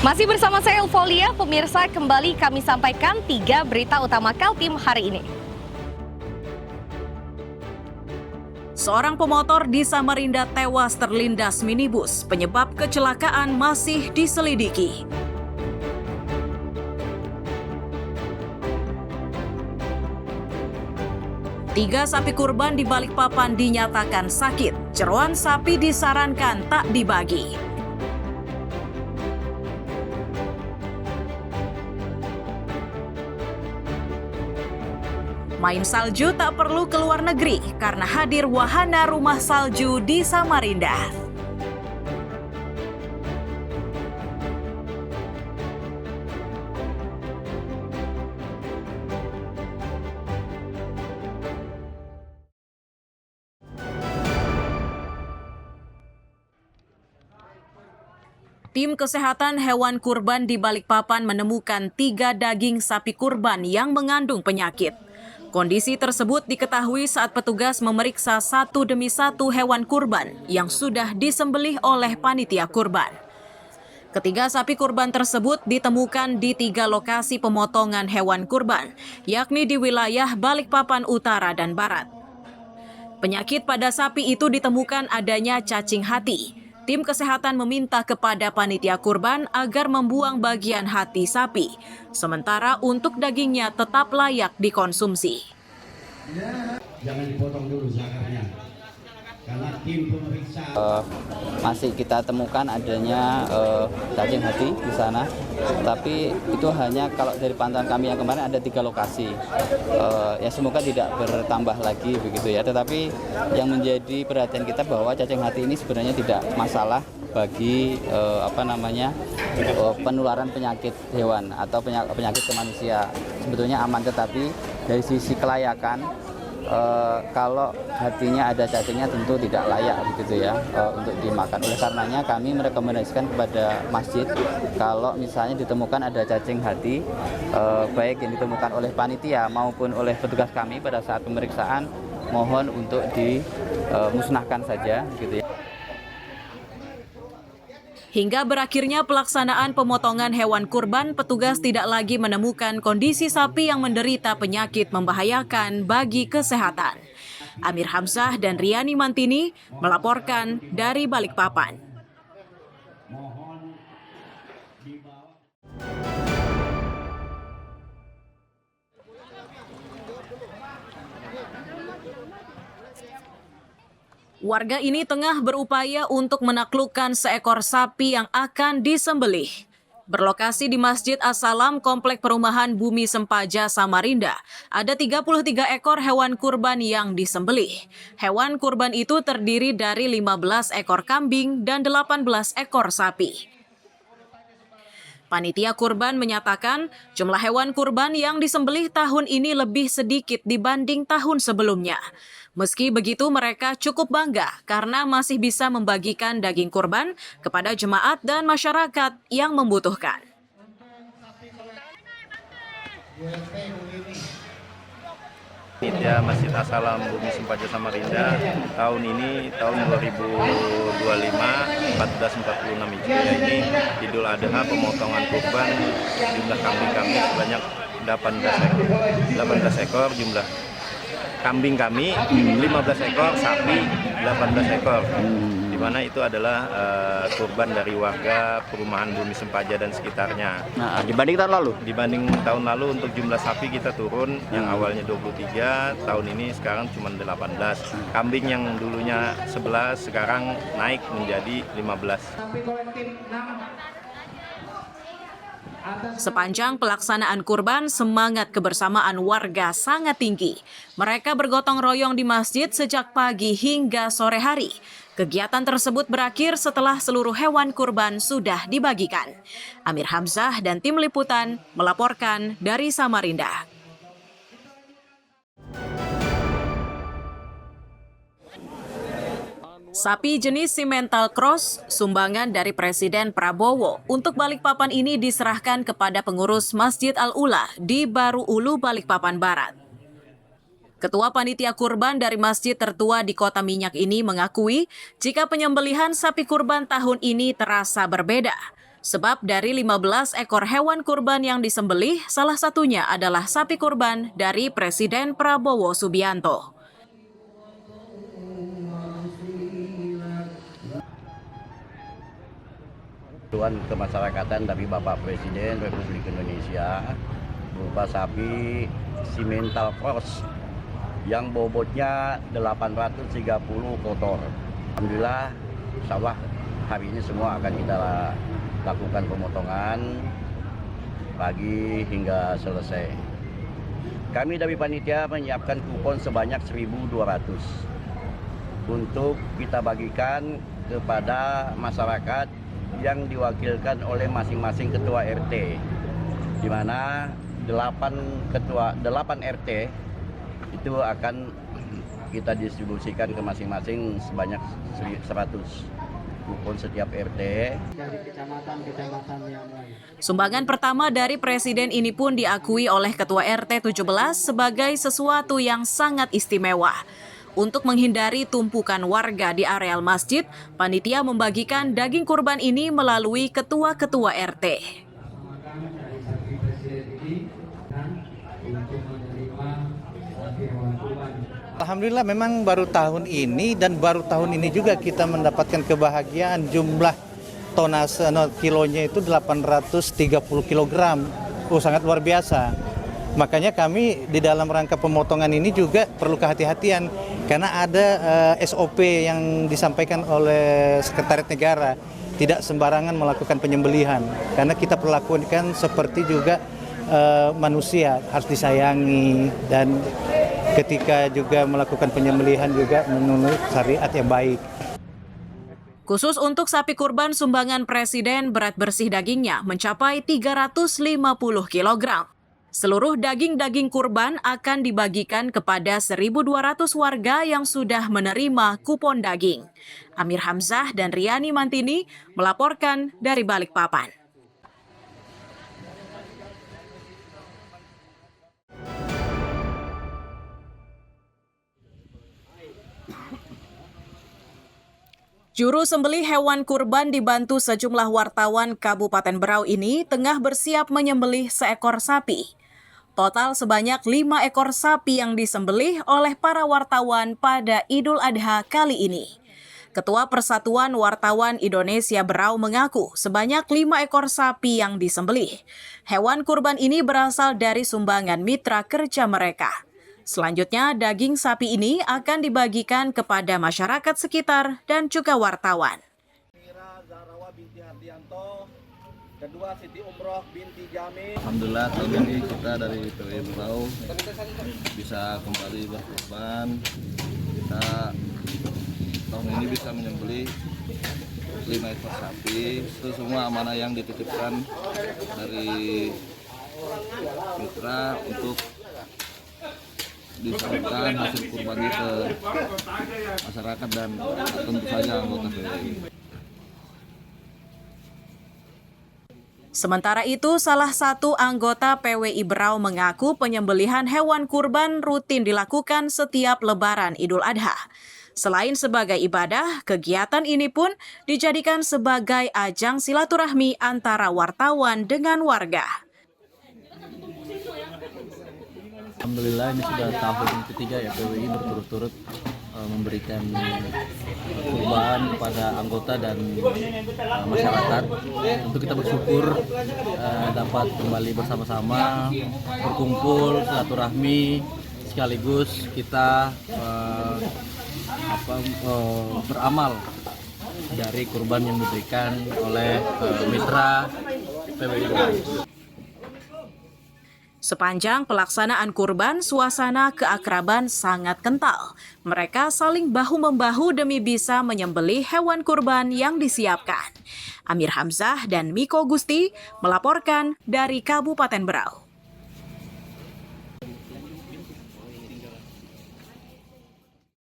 Masih bersama saya Elvolia, pemirsa, kembali kami sampaikan 3 berita utama Kaltim hari ini. Seorang pemotor di Samarinda tewas terlindas minibus. Penyebab kecelakaan masih diselidiki. Tiga sapi kurban di Balikpapan dinyatakan sakit. Jeroan sapi disarankan tak dibagi. Main salju tak perlu keluar negeri karena hadir wahana rumah salju di Samarinda. Tim kesehatan hewan kurban di Balikpapan menemukan 3 daging sapi kurban yang mengandung penyakit. Kondisi tersebut diketahui saat petugas memeriksa satu demi satu hewan kurban yang sudah disembelih oleh panitia kurban. Ketiga sapi kurban tersebut ditemukan di 3 lokasi pemotongan hewan kurban, yakni di wilayah Balikpapan Utara dan Barat. Penyakit pada sapi itu ditemukan adanya cacing hati. Tim kesehatan meminta kepada panitia kurban agar membuang bagian hati sapi, sementara untuk dagingnya tetap layak dikonsumsi. Jangan dipotong dulu zakarnya, karena tim pemeriksa masih kita temukan adanya cacing hati di sana, tapi itu hanya kalau dari pantauan kami yang kemarin ada 3 lokasi. Ya semoga tidak bertambah lagi begitu ya. Tetapi yang menjadi perhatian kita bahwa cacing hati ini sebenarnya tidak masalah bagi penularan penyakit hewan atau penyakit ke manusia. Sebetulnya aman, tetapi dari sisi kelayakan kalau hatinya ada cacingnya tentu tidak layak begitu ya untuk dimakan. Oleh karenanya kami merekomendasikan kepada masjid kalau misalnya ditemukan ada cacing hati, baik yang ditemukan oleh panitia maupun oleh petugas kami pada saat pemeriksaan, mohon untuk dimusnahkan saja gitu ya. Hingga berakhirnya pelaksanaan pemotongan hewan kurban, petugas tidak lagi menemukan kondisi sapi yang menderita penyakit membahayakan bagi kesehatan. Amir Hamzah dan Riani Mantini melaporkan dari Balikpapan. Warga ini tengah berupaya untuk menaklukkan seekor sapi yang akan disembelih. Berlokasi di Masjid As-Salam Komplek Perumahan Bumi Sempaja, Samarinda, ada 33 ekor hewan kurban yang disembelih. Hewan kurban itu terdiri dari 15 ekor kambing dan 18 ekor sapi. Panitia kurban menyatakan jumlah hewan kurban yang disembelih tahun ini lebih sedikit dibanding tahun sebelumnya. Meski begitu, mereka cukup bangga karena masih bisa membagikan daging kurban kepada jemaat dan masyarakat yang membutuhkan. Panitia Masjid As-Salam Bumi Sempaja Samarinda tahun ini, tahun 2025, 1446 Hijriah ini, Idul Adha, pemotongan kurban, jumlah kambing kami sebanyak 18 ekor jumlah kambing kami, 15 ekor, sapi 18 ekor. Di mana itu adalah kurban dari warga perumahan Bumi Sempaja dan sekitarnya. Nah, dibanding tahun lalu? Dibanding tahun lalu untuk jumlah sapi kita turun, yang awalnya 23, tahun ini sekarang cuma 18. Kambing yang dulunya 11 sekarang naik menjadi 15. Sepanjang pelaksanaan kurban, semangat kebersamaan warga sangat tinggi. Mereka bergotong royong di masjid sejak pagi hingga sore hari. Kegiatan tersebut berakhir setelah seluruh hewan kurban sudah dibagikan. Amir Hamzah dan tim liputan melaporkan dari Samarinda. Sapi jenis Simmental Cross, sumbangan dari Presiden Prabowo untuk Balikpapan ini diserahkan kepada pengurus Masjid Al-Ula di Baru Ulu, Balikpapan Barat. Ketua Panitia Kurban dari masjid tertua di Kota Minyak ini mengakui jika penyembelihan sapi kurban tahun ini terasa berbeda. Sebab dari 15 ekor hewan kurban yang disembelih, salah satunya adalah sapi kurban dari Presiden Prabowo Subianto. Bantuan kemasyarakatan dari Bapak Presiden Republik Indonesia berupa sapi simental cross yang bobotnya 830 kotor. Alhamdulillah, insya Allah hari ini semua akan kita lakukan pemotongan pagi hingga selesai. Kami dari panitia menyiapkan kupon sebanyak 1.200 untuk kita bagikan kepada masyarakat yang diwakilkan oleh masing-masing ketua RT, di mana 8 RT itu akan kita distribusikan ke masing-masing sebanyak 100 kupon setiap RT. Dari kecamatan-kecamatan yang lain. Sumbangan pertama dari Presiden ini pun diakui oleh Ketua RT 17 sebagai sesuatu yang sangat istimewa. Untuk menghindari tumpukan warga di areal masjid, panitia membagikan daging kurban ini melalui ketua-ketua RT. Alhamdulillah memang baru tahun ini dan baru tahun ini juga kita mendapatkan kebahagiaan jumlah tonase kilonya itu 830 kg. Sangat luar biasa. Makanya kami di dalam rangka pemotongan ini juga perlu kehati-hatian karena ada SOP yang disampaikan oleh Sekretariat Negara, tidak sembarangan melakukan penyembelihan karena kita perlakukan seperti juga manusia, harus disayangi, dan ketika juga melakukan penyembelihan juga menurut syariat yang baik. Khusus untuk sapi kurban sumbangan Presiden, berat bersih dagingnya mencapai 350 kg. Seluruh daging-daging kurban akan dibagikan kepada 1.200 warga yang sudah menerima kupon daging. Amir Hamzah dan Riani Mantini melaporkan dari Balikpapan. Juru sembelih hewan kurban dibantu sejumlah wartawan Kabupaten Berau ini tengah bersiap menyembelih seekor sapi. Total sebanyak 5 ekor sapi yang disembelih oleh para wartawan pada Idul Adha kali ini. Ketua Persatuan Wartawan Indonesia Berau mengaku sebanyak 5 ekor sapi yang disembelih. Hewan kurban ini berasal dari sumbangan mitra kerja mereka. Selanjutnya, daging sapi ini akan dibagikan kepada masyarakat sekitar dan juga wartawan. Kedua Siti Umroh binti Jamil. Alhamdulillah tahun ini kita dari PWI Berau bisa kembali berkorban. Kita tahun ini bisa menyembelih 5 ekor sapi. Itu semua amanah yang dititipkan dari mitra untuk disalurkan hasil kurbannya ke masyarakat dan tentu saja anggota PWI. Sementara itu, salah satu anggota PWI Berau mengaku penyembelihan hewan kurban rutin dilakukan setiap Lebaran Idul Adha. Selain sebagai ibadah, kegiatan ini pun dijadikan sebagai ajang silaturahmi antara wartawan dengan warga. Alhamdulillah ini sudah tahun ketiga ya PWI berturut-turut memberikan kurban kepada anggota dan masyarakat. Tentu kita bersyukur dapat kembali bersama-sama berkumpul silaturahmi, sekaligus kita beramal dari kurban yang diberikan oleh mitra PWI. Sepanjang pelaksanaan kurban, suasana keakraban sangat kental. Mereka saling bahu-membahu demi bisa menyembelih hewan kurban yang disiapkan. Amir Hamzah dan Miko Gusti melaporkan dari Kabupaten Berau.